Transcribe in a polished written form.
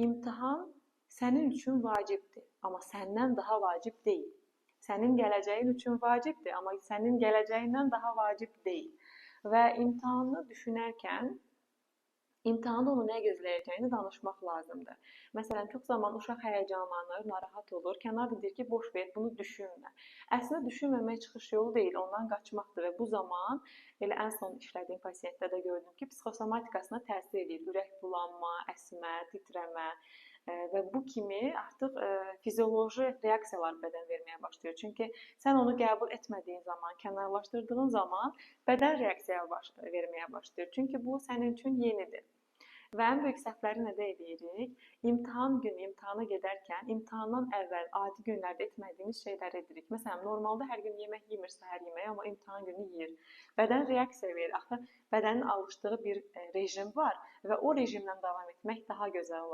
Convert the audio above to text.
İmtahan sənin üçün vacibdir, amma səndən daha vacib deyil. Sənin gələcəyin üçün vacibdir, amma sənin gələcəyindən daha vacib deyil. Və imtahanı düşünərkən İmtahanda onu nə gözləyəcəyini danışmaq lazımdır. Məsələn, çox zaman uşaq həyəcanlanır, narahat olur, kənar deyir ki, boş ver, bunu düşünmə. Əslində düşünməmək çıxış yolu deyil, ondan qaçmaqdır və bu zaman elə ən son işlədiyim pasientdə də gördüm ki, psixosomatikasına təsir edir. Ürək bulanma, əsmə, titrəmə və bu kimi artıq fizioloji reaksiyalar bədən verməyə başlayır. Çünki sən onu qəbul etmədiyin zaman, kənarlaşdırdığın zaman bədən reaksiya verməyə başlayır. Çünki bu sənin üçün yenidir. Və ən böyük səhvləri nədə edirik? İmtahan günü imtahana gedərkən imtahandan əvvəl adi günlərdə etmədiyimiz şeyləri edirik. Məsələn, normalda hər gün yemək yemir səhər yeməyi, amma imtahan günü yeyir. Bədən reaksiya verir. Axı bədənin alışdığı bir rejim var və o rejimlə davam etmək daha gözəl olar.